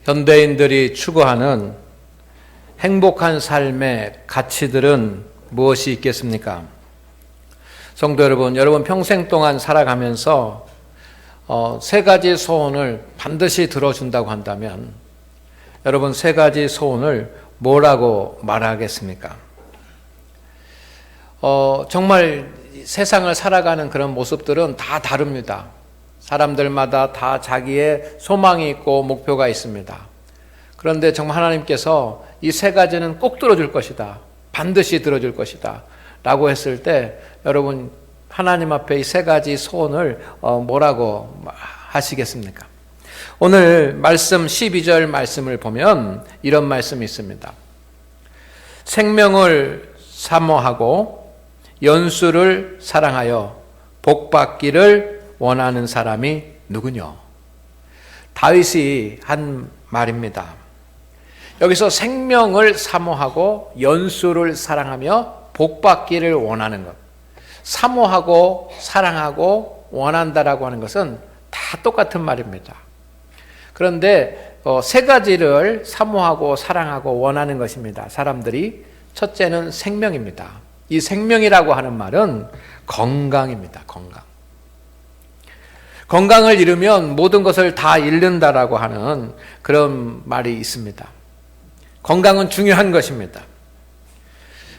현대인들이 추구하는 행복한 삶의 가치들은 무엇이 있겠습니까? 성도 여러분, 여러분 평생 동안 살아가면서 세 가지 소원을 반드시 들어준다고 한다면 여러분 세 가지 소원을 뭐라고 말하겠습니까? 정말 세상을 살아가는 그런 모습들은 다 다릅니다. 사람들마다 다 자기의 소망이 있고 목표가 있습니다. 그런데 정말 하나님께서 이 세 가지는 꼭 들어줄 것이다. 반드시 들어줄 것이다. 라고 했을 때 여러분 하나님 앞에 이 세 가지 소원을 뭐라고 하시겠습니까? 오늘 말씀 12절 말씀을 보면 이런 말씀이 있습니다. 생명을 사모하고 연수를 사랑하여 복받기를 원하는 사람이 누구냐? 다윗이 한 말입니다. 여기서 생명을 사모하고 연수를 사랑하며 복받기를 원하는 것. 사모하고 사랑하고 원한다라고 하는 것은 다 똑같은 말입니다. 그런데 세 가지를 사모하고 사랑하고 원하는 것입니다. 사람들이 첫째는 생명입니다. 이 생명이라고 하는 말은 건강입니다. 건강. 건강을 잃으면 모든 것을 다 잃는다라고 하는 그런 말이 있습니다. 건강은 중요한 것입니다.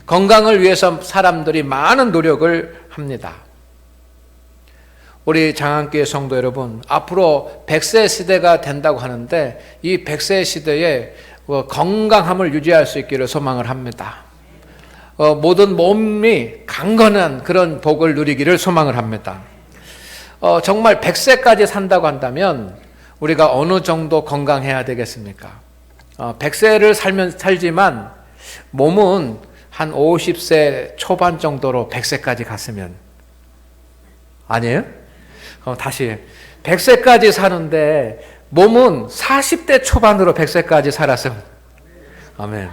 건강을 위해서 사람들이 많은 노력을 합니다. 우리 장안교회 성도 여러분, 앞으로 100세 시대가 된다고 하는데 이 100세 시대에 건강함을 유지할 수 있기를 소망을 합니다. 모든 몸이 강건한 그런 복을 누리기를 소망을 합니다. 정말 100세까지 산다고 한다면 우리가 어느 정도 건강해야 되겠습니까? 100세를 살지만 몸은 한 50세 초반 정도로 100세까지 갔으면 아니에요? 다시 100세까지 사는데 몸은 40대 초반으로 100세까지 살았으면 아멘.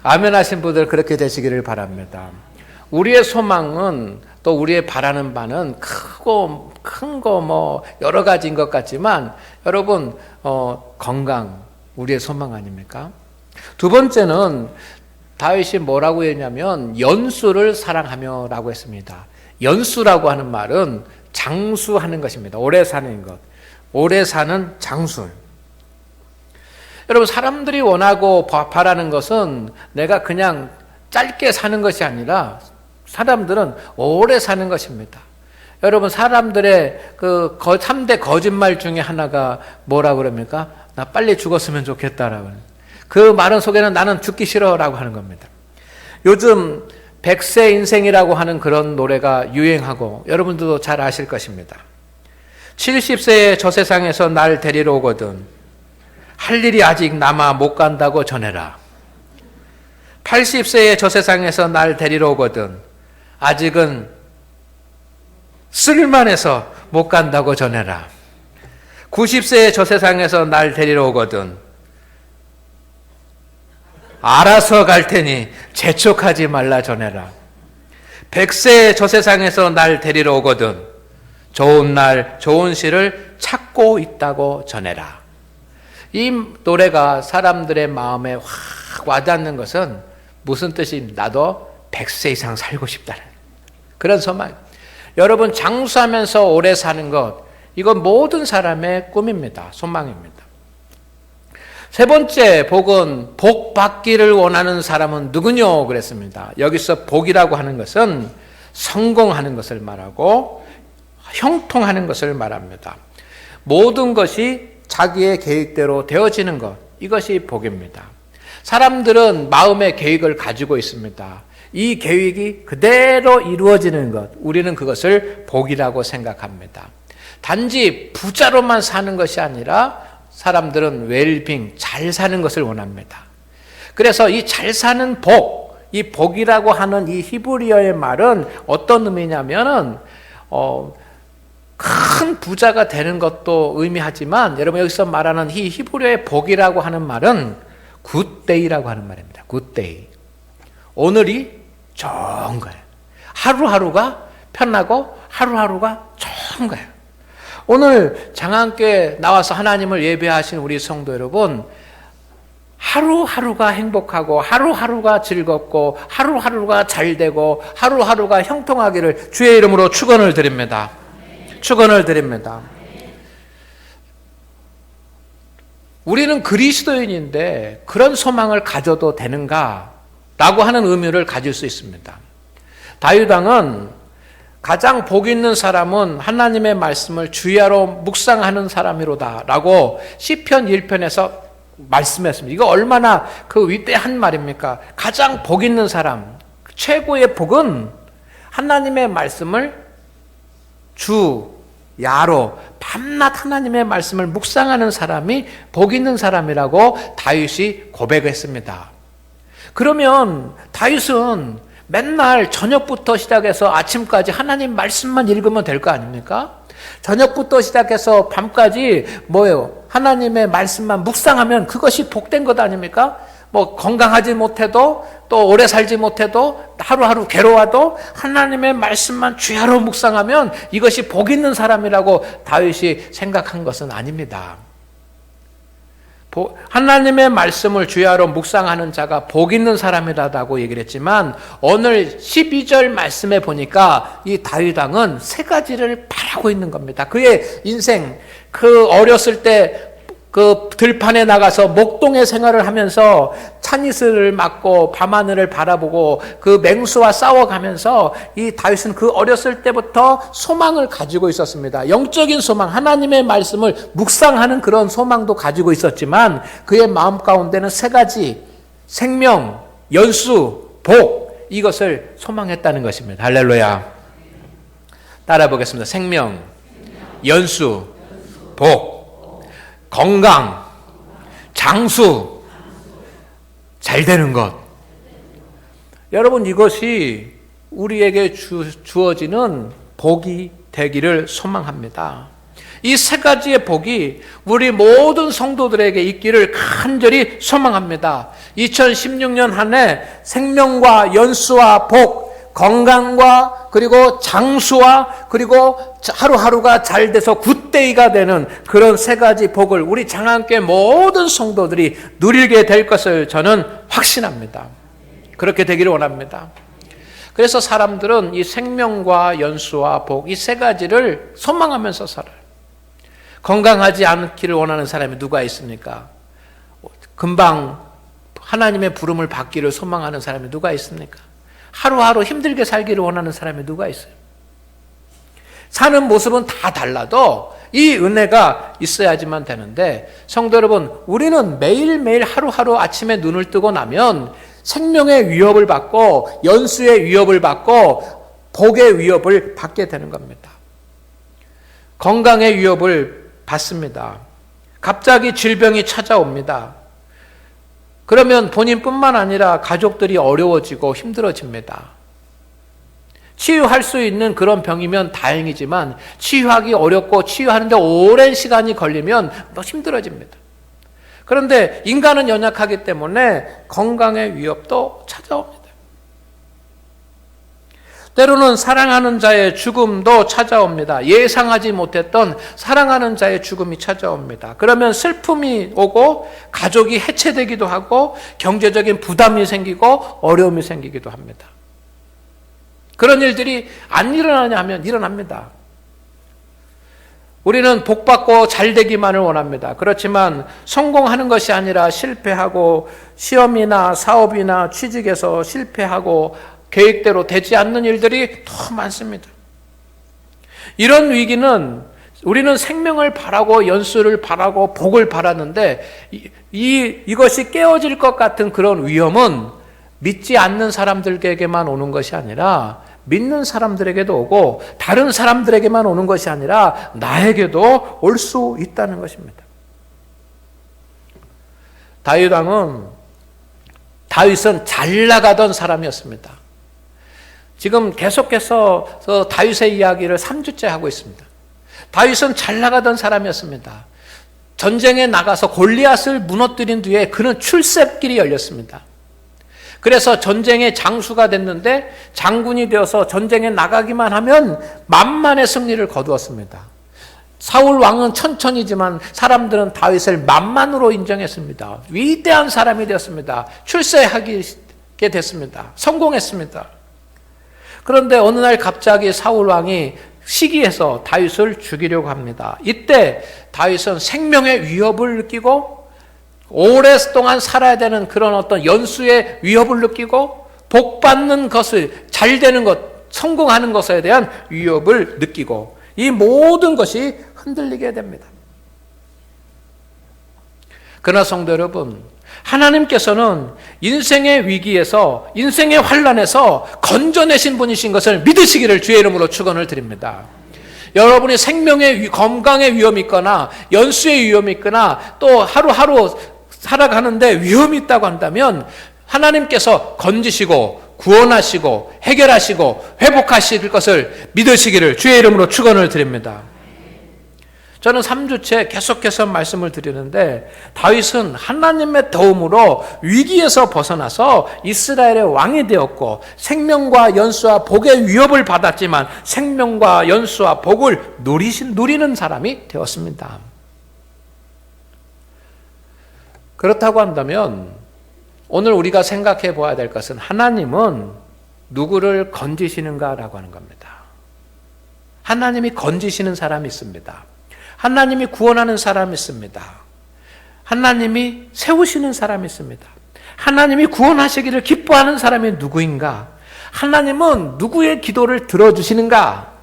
아멘 하신 분들 그렇게 되시기를 바랍니다. 우리의 소망은 또 우리의 바라는 바는 크고 큰 거 뭐 여러 가지인 것 같지만 여러분 건강 우리의 소망 아닙니까? 두 번째는 다윗이 뭐라고 했냐면 연수를 사랑하며 라고 했습니다. 연수라고 하는 말은 장수하는 것입니다. 오래 사는 것. 오래 사는 장수. 여러분 사람들이 원하고 바라는 것은 내가 그냥 짧게 사는 것이 아니라 사람들은 오래 사는 것입니다. 여러분 사람들의 그 3대 거짓말 중에 하나가 뭐라고 그럽니까? 나 빨리 죽었으면 좋겠다라고. 그 말은 속에는 나는 죽기 싫어라고 하는 겁니다. 요즘 100세 인생이라고 하는 그런 노래가 유행하고 여러분들도 잘 아실 것입니다. 70세에 저 세상에서 날 데리러 오거든 할 일이 아직 남아 못 간다고 전해라. 80세에 저 세상에서 날 데리러 오거든 아직은 쓸만해서 못 간다고 전해라. 90세에 저 세상에서 날 데리러 오거든 알아서 갈 테니 재촉하지 말라 전해라. 100세에 저 세상에서 날 데리러 오거든 좋은 날 좋은 시를 찾고 있다고 전해라. 이 노래가 사람들의 마음에 확 와닿는 것은 무슨 뜻입니까? 나도 100세 이상 살고 싶다는 그런 소망. 여러분 장수하면서 오래 사는 것 이건 모든 사람의 꿈입니다. 소망입니다. 세 번째 복은 복 받기를 원하는 사람은 누구뇨? 그랬습니다. 여기서 복이라고 하는 것은 성공하는 것을 말하고 형통하는 것을 말합니다. 모든 것이 자기의 계획대로 되어지는 것 이것이 복입니다. 사람들은 마음의 계획을 가지고 있습니다. 이 계획이 그대로 이루어지는 것 우리는 그것을 복이라고 생각합니다. 단지 부자로만 사는 것이 아니라 사람들은 웰빙, 잘 사는 것을 원합니다. 그래서 이 잘 사는 복, 이 복이라고 하는 이 히브리어의 말은 어떤 의미냐면은 큰 부자가 되는 것도 의미하지만 여러분 여기서 말하는 이 히브리어의 복이라고 하는 말은 굿데이라고 하는 말입니다. 굿데이. 오늘이 좋은 거예요. 하루하루가 편하고 하루하루가 좋은 거예요. 오늘 장안교회 나와서 하나님을 예배하신 우리 성도 여러분, 하루하루가 행복하고 하루하루가 즐겁고 하루하루가 잘되고 하루하루가 형통하기를 주의 이름으로 축원을 드립니다. 축원을 드립니다. 우리는 그리스도인인데 그런 소망을 가져도 되는가? 라고 하는 의미를 가질 수 있습니다. 다윗 왕은 가장 복 있는 사람은 하나님의 말씀을 주야로 묵상하는 사람이로다 라고 시편 1편에서 말씀했습니다. 이거 얼마나 그 위대한 말입니까? 가장 복 있는 사람, 최고의 복은 하나님의 말씀을 주야로 밤낮 하나님의 말씀을 묵상하는 사람이 복 있는 사람이라고 다윗이 고백했습니다. 그러면 다윗은 맨날 저녁부터 시작해서 아침까지 하나님 말씀만 읽으면 될 거 아닙니까? 저녁부터 시작해서 밤까지 뭐예요? 하나님의 말씀만 묵상하면 그것이 복된 것 아닙니까? 뭐 건강하지 못해도 또 오래 살지 못해도 하루하루 괴로워도 하나님의 말씀만 주야로 묵상하면 이것이 복 있는 사람이라고 다윗이 생각한 것은 아닙니다. 하나님의 말씀을 주야로 묵상하는 자가 복 있는 사람이라고 얘기를 했지만 오늘 12절 말씀에 보니까 이 다윗 왕은 세 가지를 바라고 있는 겁니다. 그의 인생, 그 어렸을 때 그 들판에 나가서 목동의 생활을 하면서 찬이슬을 맞고 밤하늘을 바라보고 그 맹수와 싸워가면서 이 다윗은 그 어렸을 때부터 소망을 가지고 있었습니다. 영적인 소망, 하나님의 말씀을 묵상하는 그런 소망도 가지고 있었지만 그의 마음 가운데는 세 가지, 생명, 연수, 복, 이것을 소망했다는 것입니다. 할렐루야. 따라 보겠습니다. 생명, 연수, 복, 건강, 장수, 잘 되는 것. 여러분, 이것이 우리에게 주어지는 복이 되기를 소망합니다. 이 세 가지의 복이 우리 모든 성도들에게 있기를 간절히 소망합니다. 2016년 한 해 생명과 연수와 복, 건강과 그리고 장수와 그리고 하루하루가 잘 돼서 굿데이가 되는 그런 세 가지 복을 우리 장안교회 모든 성도들이 누리게 될 것을 저는 확신합니다. 그렇게 되기를 원합니다. 그래서 사람들은 이 생명과 연수와 복, 이 세 가지를 소망하면서 살아요. 건강하지 않기를 원하는 사람이 누가 있습니까? 금방 하나님의 부름을 받기를 소망하는 사람이 누가 있습니까? 하루하루 힘들게 살기를 원하는 사람이 누가 있어요? 사는 모습은 다 달라도 이 은혜가 있어야지만 되는데, 성도 여러분, 우리는 매일매일 하루하루 아침에 눈을 뜨고 나면 생명의 위협을 받고 연수의 위협을 받고 복의 위협을 받게 되는 겁니다. 건강의 위협을 받습니다. 갑자기 질병이 찾아옵니다. 그러면 본인뿐만 아니라 가족들이 어려워지고 힘들어집니다. 치유할 수 있는 그런 병이면 다행이지만 치유하기 어렵고 치유하는데 오랜 시간이 걸리면 더 힘들어집니다. 그런데 인간은 연약하기 때문에 건강의 위협도 찾아옵니다. 때로는 사랑하는 자의 죽음도 찾아옵니다. 예상하지 못했던 사랑하는 자의 죽음이 찾아옵니다. 그러면 슬픔이 오고 가족이 해체되기도 하고 경제적인 부담이 생기고 어려움이 생기기도 합니다. 그런 일들이 안 일어나냐 하면 일어납니다. 우리는 복받고 잘되기만을 원합니다. 그렇지만 성공하는 것이 아니라 실패하고 시험이나 사업이나 취직에서 실패하고 계획대로 되지 않는 일들이 더 많습니다. 이런 위기는 우리는 생명을 바라고 연수를 바라고 복을 바랐는데 이것이 깨어질 것 같은 그런 위험은 믿지 않는 사람들에게만 오는 것이 아니라 믿는 사람들에게도 오고 다른 사람들에게만 오는 것이 아니라 나에게도 올 수 있다는 것입니다. 다윗은 잘 나가던 사람이었습니다. 지금 계속해서 다윗의 이야기를 3주째 하고 있습니다. 다윗은 잘 나가던 사람이었습니다. 전쟁에 나가서 골리앗을 무너뜨린 뒤에 그는 출세길이 열렸습니다. 그래서 전쟁의 장수가 됐는데 장군이 되어서 전쟁에 나가기만 하면 만만의 승리를 거두었습니다. 사울 왕은 천천히지만 사람들은 다윗을 만만으로 인정했습니다. 위대한 사람이 되었습니다. 출세하게 됐습니다. 성공했습니다. 그런데 어느 날 갑자기 사울 왕이 시기해서 다윗을 죽이려고 합니다. 이때 다윗은 생명의 위협을 느끼고 오랫동안 살아야 되는 그런 어떤 연수의 위협을 느끼고 복받는 것을, 잘 되는 것, 성공하는 것에 대한 위협을 느끼고 이 모든 것이 흔들리게 됩니다. 그러나 성도 여러분, 하나님께서는 인생의 위기에서, 인생의 환난에서 건져내신 분이신 것을 믿으시기를 주의 이름으로 축원을 드립니다. 여러분이 생명의 건강의 위험이 있거나 연수의 위험이 있거나 또 하루하루 살아가는데 위험이 있다고 한다면 하나님께서 건지시고 구원하시고 해결하시고 회복하실 것을 믿으시기를 주의 이름으로 축원을 드립니다. 저는 3주째 계속해서 말씀을 드리는데 다윗은 하나님의 도움으로 위기에서 벗어나서 이스라엘의 왕이 되었고 생명과 연수와 복의 위협을 받았지만 생명과 연수와 복을 누리는 사람이 되었습니다. 그렇다고 한다면 오늘 우리가 생각해 보아야 될 것은 하나님은 누구를 건지시는가라고 하는 겁니다. 하나님이 건지시는 사람이 있습니다. 하나님이 구원하는 사람이 있습니다. 하나님이 세우시는 사람이 있습니다. 하나님이 구원하시기를 기뻐하는 사람이 누구인가? 하나님은 누구의 기도를 들어주시는가?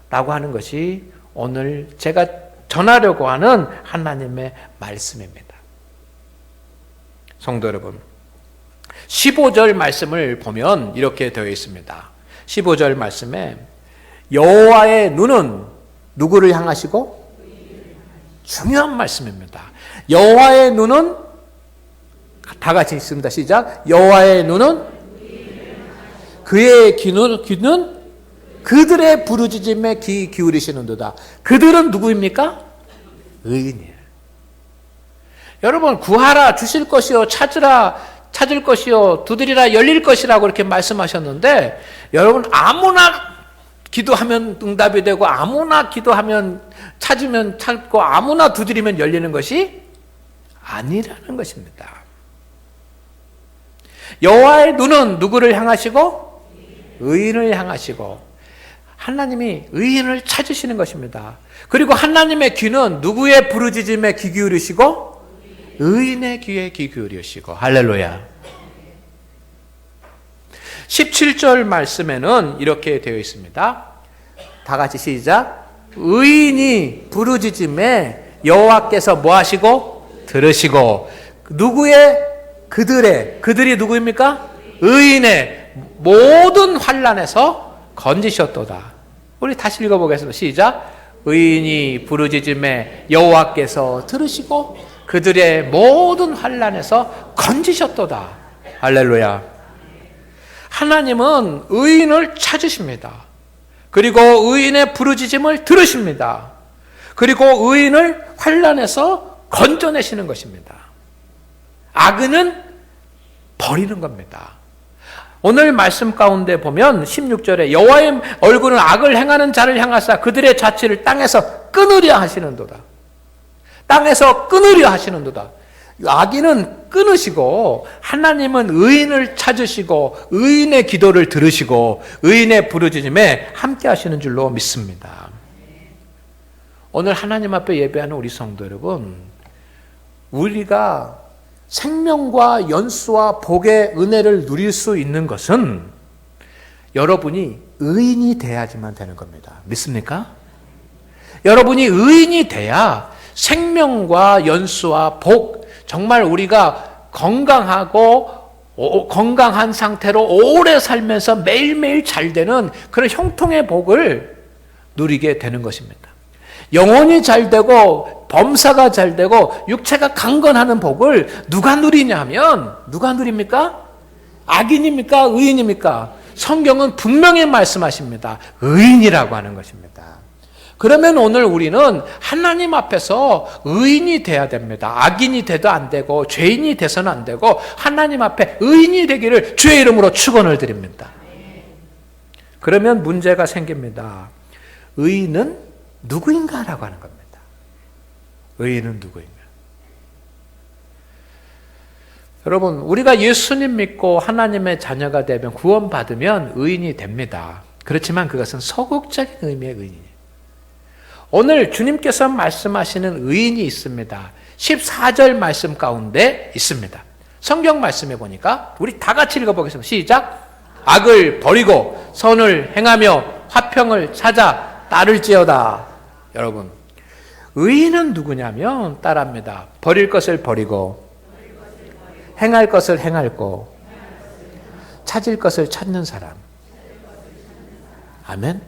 라고 하는 것이 오늘 제가 전하려고 하는 하나님의 말씀입니다. 성도 여러분, 15절 말씀을 보면 이렇게 되어 있습니다. 15절 말씀에 여호와의 눈은 누구를 향하시고? 중요한 말씀입니다. 여호와의 눈은, 다 같이 읽습니다. 시작. 여호와의 눈은 그의 귀는 그들의 부르짖음에 귀 기울이시는도다. 그들은 누구입니까? 의인이에요. 여러분, 구하라 주실 것이요, 찾을 것이요, 두드리라 열릴 것이라고 이렇게 말씀하셨는데, 여러분 아무나 기도하면 응답이 되고 아무나 기도하면 찾으면 찾고 아무나 두드리면 열리는 것이 아니라는 것입니다. 여호와의 눈은 누구를 향하시고? 의인을 향하시고, 하나님이 의인을 찾으시는 것입니다. 그리고 하나님의 귀는 누구의 부르짖음에 귀 기울이시고? 의인의 귀에 귀 기울이시고. 할렐루야. 17절 말씀에는 이렇게 되어 있습니다. 다 같이 시작. 의인이 부르짖음에 여호와께서 뭐 하시고? 들으시고. 누구의? 그들이 누구입니까? 의인의 모든 환난에서 건지셨도다. 우리 다시 읽어보겠습니다. 시작. 의인이 부르짖음에 여호와께서 들으시고 그들의 모든 환난에서 건지셨도다. 할렐루야. 하나님은 의인을 찾으십니다. 그리고 의인의 부르짖음을 들으십니다. 그리고 의인을 환난에서 건져내시는 것입니다. 악은은 버리는 겁니다. 오늘 말씀 가운데 보면 16절에 여호와의 얼굴은 악을 행하는 자를 향하사 그들의 자취를 땅에서 끊으려 하시는도다. 땅에서 끊으려 하시는도다. 악인은 끊으시고 하나님은 의인을 찾으시고 의인의 기도를 들으시고 의인의 부르짖음에 함께 하시는 줄로 믿습니다. 오늘 하나님 앞에 예배하는 우리 성도 여러분, 우리가 생명과 연수와 복의 은혜를 누릴 수 있는 것은 여러분이 의인이 돼야지만 되는 겁니다. 믿습니까? 여러분이 의인이 돼야 생명과 연수와 복, 정말 우리가 건강한 상태로 오래 살면서 매일매일 잘 되는 그런 형통의 복을 누리게 되는 것입니다. 영혼이 잘 되고 범사가 잘 되고 육체가 강건하는 복을 누가 누리냐 하면 누가 누립니까? 악인입니까? 의인입니까? 성경은 분명히 말씀하십니다. 의인이라고 하는 것입니다. 그러면 오늘 우리는 하나님 앞에서 의인이 돼야 됩니다. 악인이 돼도 안 되고 죄인이 돼서는 안 되고 하나님 앞에 의인이 되기를 주의 이름으로 축원을 드립니다. 그러면 문제가 생깁니다. 의인은 누구인가라고 하는 겁니다. 의인은 누구인가? 여러분, 우리가 예수님 믿고 하나님의 자녀가 되면 구원받으면 의인이 됩니다. 그렇지만 그것은 소극적인 의미의 의인이에요. 오늘 주님께서 말씀하시는 의인이 있습니다. 14절 말씀 가운데 있습니다. 성경 말씀해 보니까 우리 다 같이 읽어보겠습니다. 시작. 악을 버리고 선을 행하며 화평을 찾아 따를지어다. 여러분, 의인은 누구냐면 따라합니다. 버릴 것을 버리고 행할 것을 행할고 찾을 것을 찾는 사람. 아멘.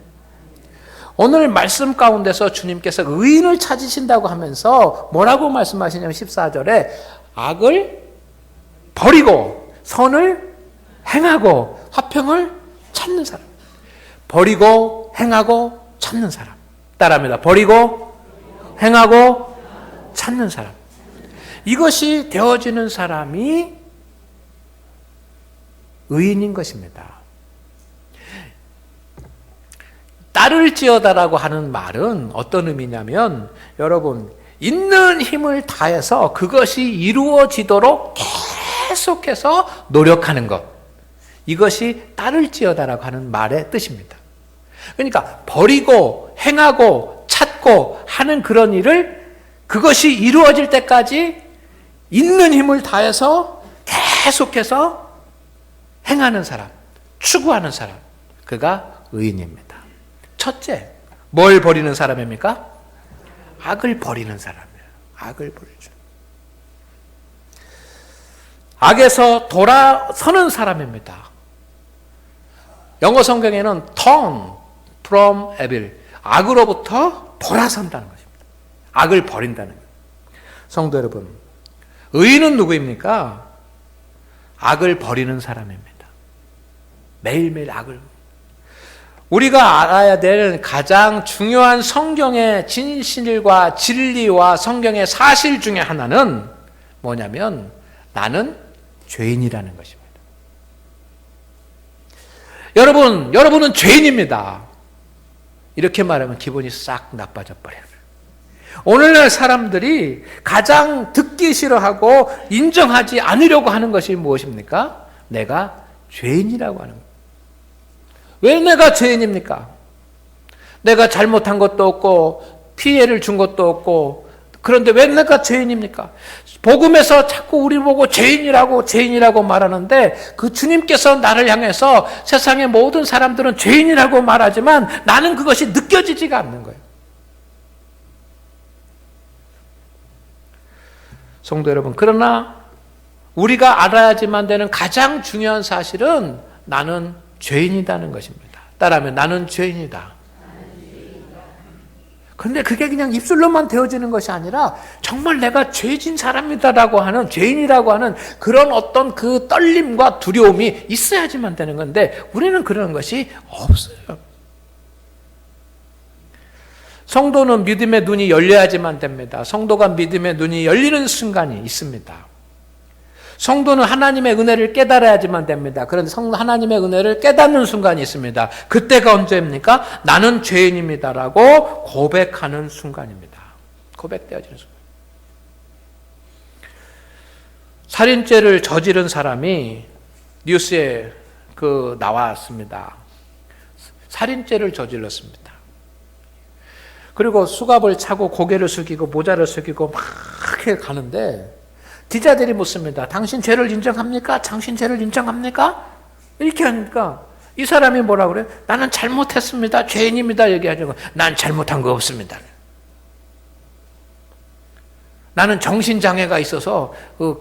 오늘 말씀 가운데서 주님께서 의인을 찾으신다고 하면서 뭐라고 말씀하시냐면 14절에 악을 버리고 선을 행하고 화평을 찾는 사람. 버리고 행하고 찾는 사람. 따라합니다. 버리고 행하고 찾는 사람. 이것이 되어지는 사람이 의인인 것입니다. 따를지어다라고 하는 말은 어떤 의미냐면 여러분 있는 힘을 다해서 그것이 이루어지도록 계속해서 노력하는 것. 이것이 따를지어다라고 하는 말의 뜻입니다. 그러니까 버리고 행하고 찾고 하는 그런 일을 그것이 이루어질 때까지 있는 힘을 다해서 계속해서 행하는 사람, 추구하는 사람, 그가 의인입니다. 첫째, 뭘 버리는 사람입니까? 악을 버리는 사람이에요. 악을 버리죠. 악에서 돌아서는 사람입니다. 영어 성경에는 turn from evil, 악으로부터 돌아선다는 것입니다. 악을 버린다는 것. 성도 여러분, 의인은 누구입니까? 악을 버리는 사람입니다. 매일매일 악을. 우리가 알아야 될 가장 중요한 성경의 진실과 진리와 성경의 사실 중에 하나는 뭐냐면 나는 죄인이라는 것입니다. 여러분은 죄인입니다. 이렇게 말하면 기분이 싹 나빠져 버려요. 오늘날 사람들이 가장 듣기 싫어하고 인정하지 않으려고 하는 것이 무엇입니까? 내가 죄인이라고 하는 거예요. 왜 내가 죄인입니까? 내가 잘못한 것도 없고 피해를 준 것도 없고 그런데 왜 내가 죄인입니까? 복음에서 자꾸 우리 보고 죄인이라고 말하는데 그 주님께서 나를 향해서 세상의 모든 사람들은 죄인이라고 말하지만 나는 그것이 느껴지지가 않는 거예요. 성도 여러분, 그러나 우리가 알아야지만 되는 가장 중요한 사실은 나는 죄인이라는 것입니다. 따라하면 나는 죄인이다. 그런데 그게 그냥 입술로만 되어지는 것이 아니라 정말 내가 죄진 사람이다라고 하는 죄인이라고 하는 그런 어떤 그 떨림과 두려움이 있어야지만 되는 건데 우리는 그런 것이 없어요. 성도는 믿음의 눈이 열려야지만 됩니다. 성도가 믿음의 눈이 열리는 순간이 있습니다. 성도는 하나님의 은혜를 깨달아야지만 됩니다. 그런데 하나님의 은혜를 깨닫는 순간이 있습니다. 그때가 언제입니까? 나는 죄인입니다라고 고백하는 순간입니다. 고백되어지는 순간. 살인죄를 저지른 사람이 뉴스에 나왔습니다. 살인죄를 저질렀습니다. 그리고 수갑을 차고 고개를 숙이고 모자를 숙이고 막 이렇게 가는데 기자들이 묻습니다. 당신 죄를 인정합니까? 당신 죄를 인정합니까? 이렇게 하니까 이 사람이 뭐라 그래요? 나는 잘못했습니다. 죄인입니다. 얘기하죠. 난 잘못한 거 없습니다. 나는 정신장애가 있어서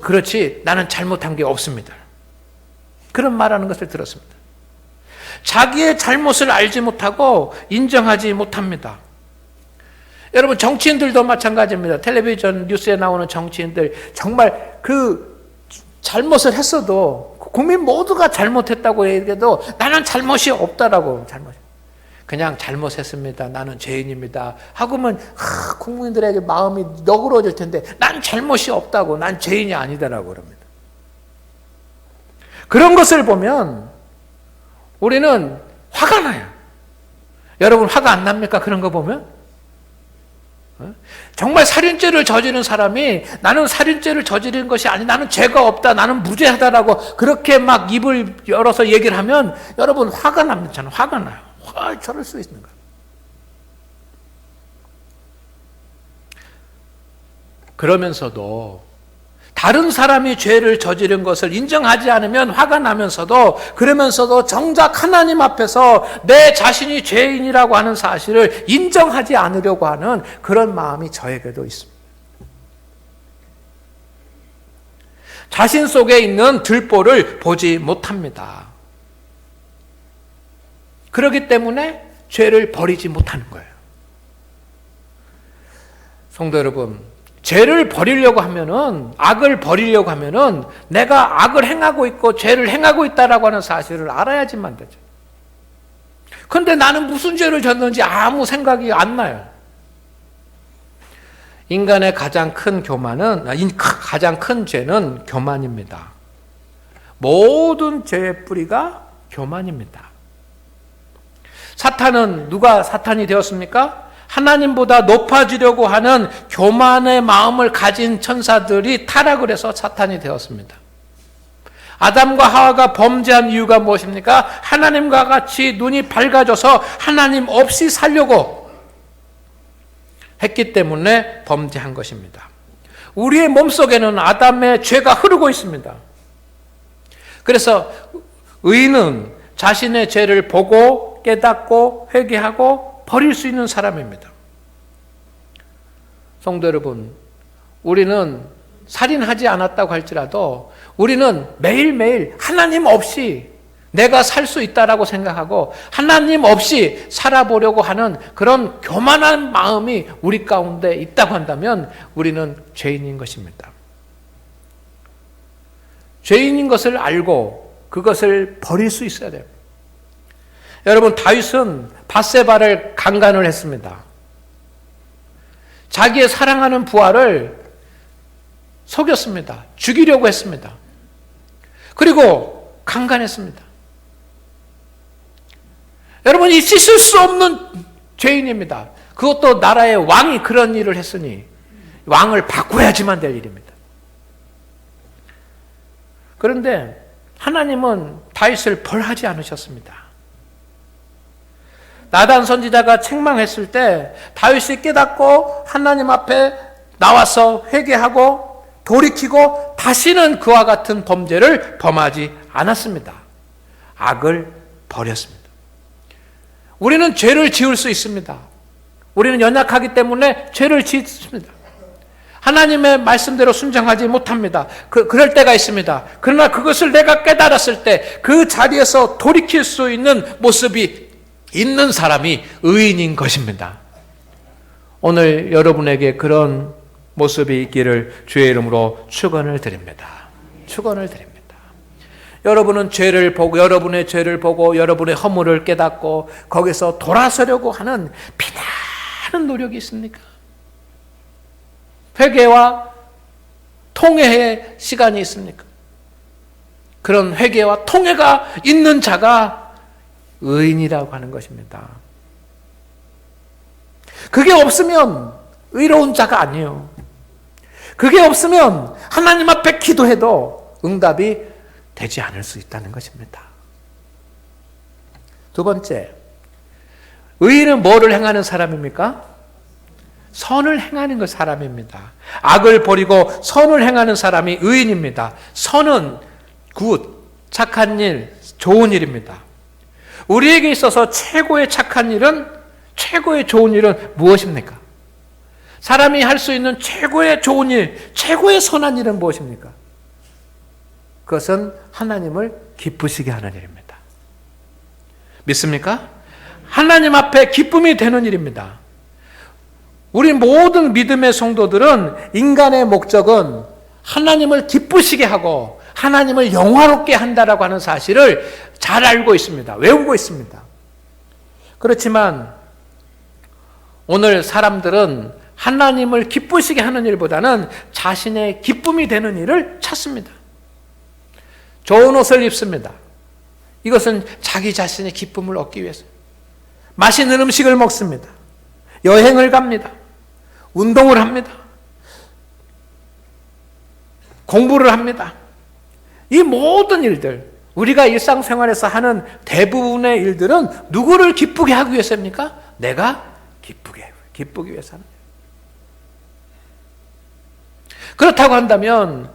그렇지 나는 잘못한 게 없습니다. 그런 말하는 것을 들었습니다. 자기의 잘못을 알지 못하고 인정하지 못합니다. 여러분 정치인들도 마찬가지입니다. 텔레비전 뉴스에 나오는 정치인들 정말 잘못을 했어도 국민 모두가 잘못했다고 얘기해도 나는 잘못이 없다라고 그냥 잘못했습니다. 나는 죄인입니다. 하고면 국민들에게 마음이 너그러워질 텐데 난 잘못이 없다고 난 죄인이 아니다라고 그럽니다. 그런 것을 보면 우리는 화가 나요. 여러분 화가 안 납니까? 그런 거 보면? 정말 살인죄를 저지른 사람이 나는 살인죄를 저지른 것이 아니 나는 죄가 없다 나는 무죄하다라고 그렇게 막 입을 열어서 얘기를 하면 여러분 화가 납니다. 저는 화가 나요. 저럴 수 있는 거예요. 그러면서도 다른 사람이 죄를 저지른 것을 인정하지 않으면 화가 나면서도 그러면서도 정작 하나님 앞에서 내 자신이 죄인이라고 하는 사실을 인정하지 않으려고 하는 그런 마음이 저에게도 있습니다. 자신 속에 있는 들보를 보지 못합니다. 그렇기 때문에 죄를 버리지 못하는 거예요. 성도 여러분, 죄를 버리려고 하면은, 악을 버리려고 하면은 내가 악을 행하고 있고 죄를 행하고 있다라고 하는 사실을 알아야지만 되죠. 그런데 나는 무슨 죄를 졌는지 아무 생각이 안 나요. 인간의 가장 큰 죄는 교만입니다. 모든 죄의 뿌리가 교만입니다. 사탄은 누가 사탄이 되었습니까? 하나님보다 높아지려고 하는 교만의 마음을 가진 천사들이 타락을 해서 사탄이 되었습니다. 아담과 하와가 범죄한 이유가 무엇입니까? 하나님과 같이 눈이 밝아져서 하나님 없이 살려고 했기 때문에 범죄한 것입니다. 우리의 몸속에는 아담의 죄가 흐르고 있습니다. 그래서 의인은 자신의 죄를 보고 깨닫고 회개하고 버릴 수 있는 사람입니다. 성도 여러분, 우리는 살인하지 않았다고 할지라도 우리는 매일매일 하나님 없이 내가 살 수 있다라고 생각하고 하나님 없이 살아보려고 하는 그런 교만한 마음이 우리 가운데 있다고 한다면 우리는 죄인인 것입니다. 죄인인 것을 알고 그것을 버릴 수 있어야 돼요. 여러분, 다윗은 밧세바를 강간을 했습니다. 자기의 사랑하는 부하를 속였습니다. 죽이려고 했습니다. 그리고 강간했습니다. 여러분, 있을 수 없는 죄인입니다. 그것도 나라의 왕이 그런 일을 했으니 왕을 바꿔야지만 될 일입니다. 그런데 하나님은 다윗을 벌하지 않으셨습니다. 나단 선지자가 책망했을 때 다윗이 깨닫고 하나님 앞에 나와서 회개하고 돌이키고 다시는 그와 같은 범죄를 범하지 않았습니다. 악을 버렸습니다. 우리는 죄를 지을 수 있습니다. 우리는 연약하기 때문에 죄를 짓습니다. 하나님의 말씀대로 순종하지 못합니다. 그럴 때가 있습니다. 그러나 그것을 내가 깨달았을 때 그 자리에서 돌이킬 수 있는 모습이 있는 사람이 의인인 것입니다. 오늘 여러분에게 그런 모습이 있기를 주의 이름으로 축원을 드립니다. 축원을 드립니다. 여러분은 죄를 보고 여러분의 죄를 보고 여러분의 허물을 깨닫고 거기서 돌아서려고 하는 피나는 노력이 있습니까? 회개와 통회의 시간이 있습니까? 그런 회개와 통회가 있는 자가 의인이라고 하는 것입니다. 그게 없으면 의로운 자가 아니에요. 그게 없으면 하나님 앞에 기도해도 응답이 되지 않을 수 있다는 것입니다. 두 번째, 의인은 뭐를 행하는 사람입니까? 선을 행하는 그 사람입니다. 악을 버리고 선을 행하는 사람이 의인입니다. 선은 굿, 착한 일, 좋은 일입니다. 우리에게 있어서 최고의 착한 일은, 최고의 좋은 일은 무엇입니까? 사람이 할 수 있는 최고의 좋은 일, 최고의 선한 일은 무엇입니까? 그것은 하나님을 기쁘시게 하는 일입니다. 믿습니까? 하나님 앞에 기쁨이 되는 일입니다. 우리 모든 믿음의 성도들은 인간의 목적은 하나님을 기쁘시게 하고 하나님을 영화롭게 한다라고 하는 사실을 잘 알고 있습니다. 외우고 있습니다. 그렇지만 오늘 사람들은 하나님을 기쁘시게 하는 일보다는 자신의 기쁨이 되는 일을 찾습니다. 좋은 옷을 입습니다. 이것은 자기 자신의 기쁨을 얻기 위해서. 맛있는 음식을 먹습니다. 여행을 갑니다. 운동을 합니다. 공부를 합니다. 이 모든 일들, 우리가 일상생활에서 하는 대부분의 일들은 누구를 기쁘게 하기 위해서입니까? 내가 기쁘기 위해서 하는 거예요. 그렇다고 한다면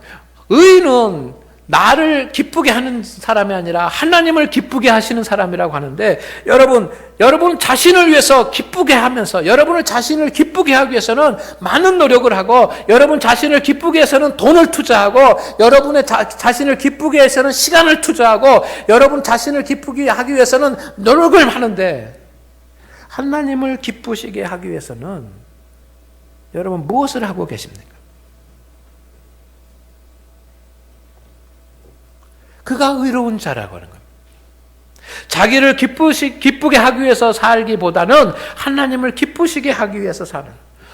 의인은 나를 기쁘게 하는 사람이 아니라 하나님을 기쁘게 하시는 사람이라고 하는데, 여러분 자신을 위해서 기쁘게 하면서, 여러분을 자신을 기쁘게 하기 위해서는 많은 노력을 하고, 여러분 자신을 기쁘게 해서는 돈을 투자하고, 여러분의 자신을 기쁘게 해서는 시간을 투자하고, 여러분 자신을 기쁘게 하기 위해서는 노력을 하는데, 하나님을 기쁘시게 하기 위해서는 여러분 무엇을 하고 계십니까? 그가 의로운 자라고 하는 겁니다. 자기를 기쁘게 하기 위해서 살기보다는 하나님을 기쁘시게 하기 위해서 사는.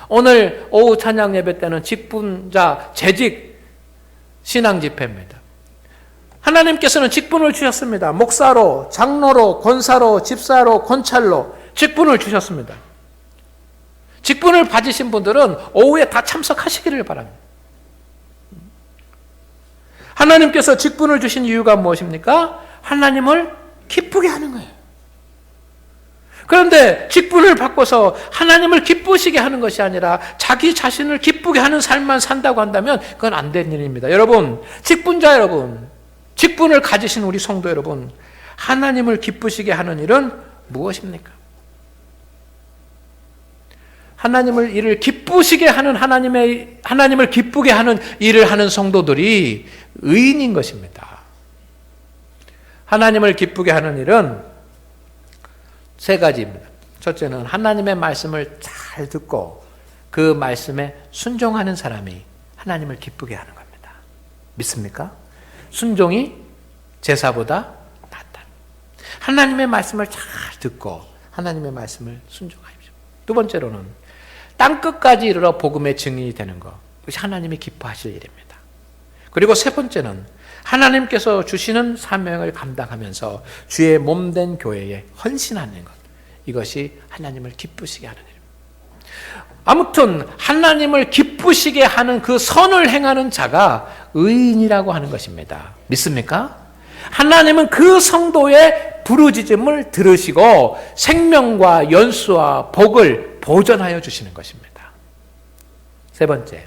오늘 오후 찬양 예배 때는 직분자 재직 신앙 집회입니다. 하나님께서는 직분을 주셨습니다. 목사로, 장로로, 권사로, 집사로, 권찰로 직분을 주셨습니다. 직분을 받으신 분들은 오후에 다 참석하시기를 바랍니다. 하나님께서 직분을 주신 이유가 무엇입니까? 하나님을 기쁘게 하는 거예요. 그런데 직분을 바꿔서 하나님을 기쁘시게 하는 것이 아니라 자기 자신을 기쁘게 하는 삶만 산다고 한다면 그건 안 되는 일입니다. 여러분, 직분자 여러분, 직분을 가지신 우리 성도 여러분, 하나님을 기쁘시게 하는 일은 무엇입니까? 하나님을 일을 기쁘시게 하는 하나님을 기쁘게 하는 일을 하는 성도들이 의인인 것입니다. 하나님을 기쁘게 하는 일은 세 가지입니다. 첫째는 하나님의 말씀을 잘 듣고 그 말씀에 순종하는 사람이 하나님을 기쁘게 하는 겁니다. 믿습니까? 순종이 제사보다 낫다. 하나님의 말씀을 잘 듣고 하나님의 말씀을 순종하십시오. 두 번째로는 땅끝까지 이르러 복음의 증인이 되는 것, 그것이 하나님이 기뻐하실 일입니다. 그리고 세 번째는 하나님께서 주시는 사명을 감당하면서 주의 몸된 교회에 헌신하는 것, 이것이 하나님을 기쁘시게 하는 일입니다. 아무튼 하나님을 기쁘시게 하는 그 선을 행하는 자가 의인이라고 하는 것입니다. 믿습니까? 하나님은 그 성도의 부르짖음을 들으시고 생명과 연수와 복을 보전하여 주시는 것입니다. 세 번째,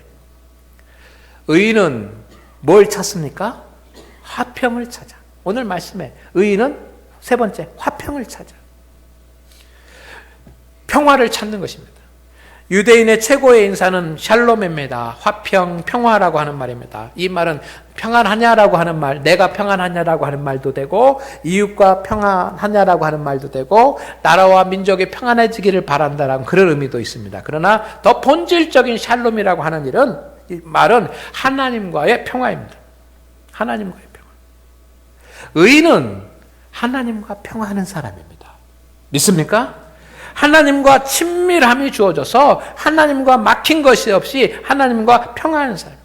의인은 뭘 찾습니까? 화평을 찾아. 오늘 말씀에 의인은 세 번째, 화평을 찾아. 평화를 찾는 것입니다. 유대인의 최고의 인사는 샬롬입니다. 화평, 평화라고 하는 말입니다. 이 말은 평안하냐라고 하는 말, 내가 평안하냐라고 하는 말도 되고, 이웃과 평안하냐라고 하는 말도 되고, 나라와 민족이 평안해지기를 바란다라는 그런 의미도 있습니다. 그러나 더 본질적인 샬롬이라고 하는 이 말은 하나님과의 평화입니다. 하나님과의 평화. 의인은 하나님과 평화하는 사람입니다. 믿습니까? 하나님과 친밀함이 주어져서 하나님과 막힌 것이 없이 하나님과 평화하는 사람.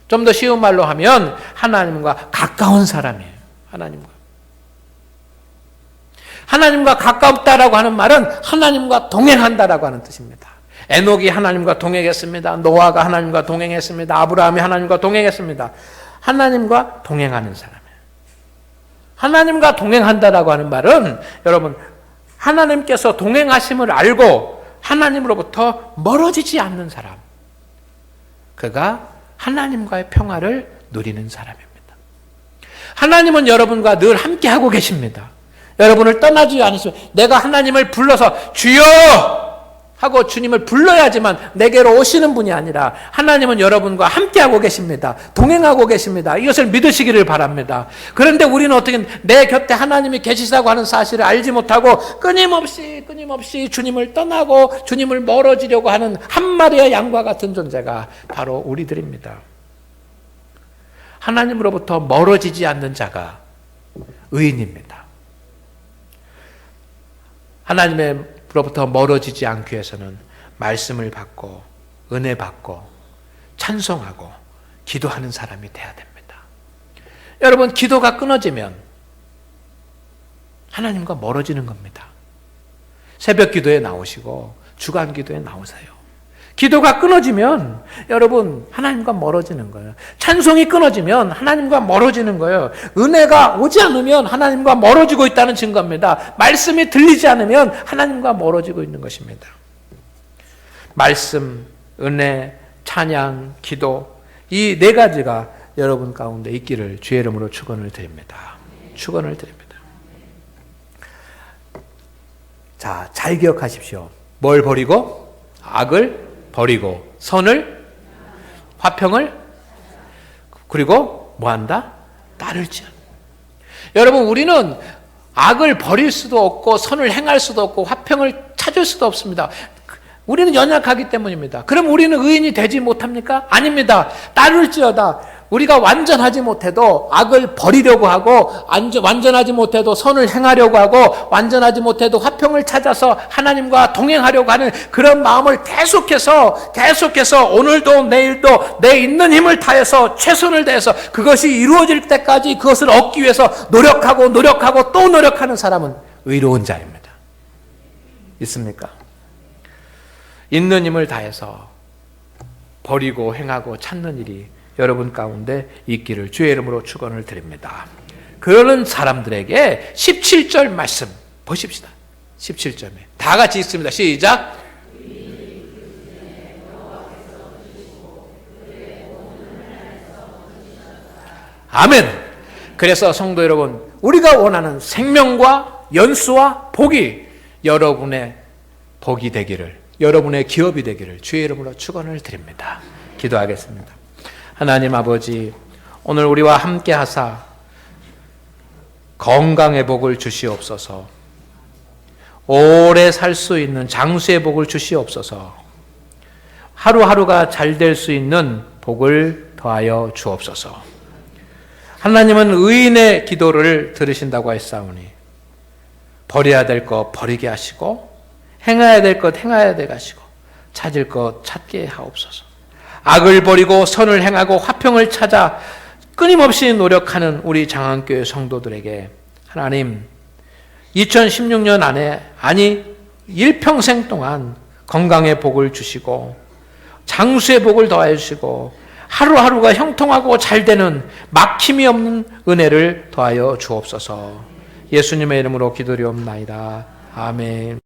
좀 더 쉬운 말로 하면 하나님과 가까운 사람이에요. 하나님과 가깝다라고 하는 말은 하나님과 동행한다라고 하는 뜻입니다. 에녹이 하나님과 동행했습니다. 노아가 하나님과 동행했습니다. 아브라함이 하나님과 동행했습니다. 하나님과 동행하는 사람이에요. 하나님과 동행한다라고 하는 말은 여러분, 하나님께서 동행하심을 알고 하나님으로부터 멀어지지 않는 사람, 그가 하나님과의 평화를 누리는 사람입니다. 하나님은 여러분과 늘 함께하고 계십니다. 여러분을 떠나지 않으시면, 내가 하나님을 불러서 주여 하고 주님을 불러야지만 내게로 오시는 분이 아니라 하나님은 여러분과 함께하고 계십니다. 동행하고 계십니다. 이것을 믿으시기를 바랍니다. 그런데 우리는 어떻게 내 곁에 하나님이 계시다고 하는 사실을 알지 못하고 끊임없이 주님을 떠나고 주님을 멀어지려고 하는 한 마리의 양과 같은 존재가 바로 우리들입니다. 하나님으로부터 멀어지지 않는 자가 의인입니다. 하나님으로부터 멀어지지 않기 위해서는 말씀을 받고 은혜 받고 찬송하고 기도하는 사람이 돼야 됩니다. 여러분, 기도가 끊어지면 하나님과 멀어지는 겁니다. 새벽 기도에 나오시고 주간 기도에 나오세요. 기도가 끊어지면 여러분 하나님과 멀어지는 거예요. 찬송이 끊어지면 하나님과 멀어지는 거예요. 은혜가 오지 않으면 하나님과 멀어지고 있다는 증거입니다. 말씀이 들리지 않으면 하나님과 멀어지고 있는 것입니다. 말씀, 은혜, 찬양, 기도 이 네 가지가 여러분 가운데 있기를 주의 이름으로 축원을 드립니다. 축원을 드립니다. 자, 잘 기억하십시오. 뭘 버리고? 악을 버리고 선을 화평을 그리고 뭐한다? 따를지어다. 여러분 우리는 악을 버릴 수도 없고 선을 행할 수도 없고 화평을 찾을 수도 없습니다. 우리는 연약하기 때문입니다. 그럼 우리는 의인이 되지 못합니까? 아닙니다. 따를지어다. 우리가 완전하지 못해도 악을 버리려고 하고 완전하지 못해도 선을 행하려고 하고 완전하지 못해도 화평을 찾아서 하나님과 동행하려고 하는 그런 마음을 계속해서 오늘도 내일도 내 있는 힘을 다해서 최선을 다해서 그것이 이루어질 때까지 그것을 얻기 위해서 노력하고 또 노력하는 사람은 의로운 자입니다. 있습니까? 있는 힘을 다해서 버리고 행하고 찾는 일이 여러분 가운데 있기를 주의 이름으로 축원을 드립니다. 그러는 사람들에게 17절 말씀 보십시다. 17절에 다 같이 읽습니다. 시작. 아멘. 그래서 성도 여러분, 우리가 원하는 생명과 연수와 복이 여러분의 복이 되기를, 여러분의 기업이 되기를 주의 이름으로 축원을 드립니다. 기도하겠습니다. 하나님 아버지, 오늘 우리와 함께 하사 건강의 복을 주시옵소서. 오래 살 수 있는 장수의 복을 주시옵소서. 하루하루가 잘 될 수 있는 복을 더하여 주옵소서. 하나님은 의인의 기도를 들으신다고 했사오니 버려야 될 것 버리게 하시고 행해야 될 것 행해야 되게 하시고 찾을 것 찾게 하옵소서. 악을 버리고 선을 행하고 화평을 찾아 끊임없이 노력하는 우리 장안교회 성도들에게 하나님 2016년 안에 일평생 동안 건강의 복을 주시고 장수의 복을 더해 주시고 하루하루가 형통하고 잘되는 막힘이 없는 은혜를 더하여 주옵소서. 예수님의 이름으로 기도드리옵나이다. 아멘.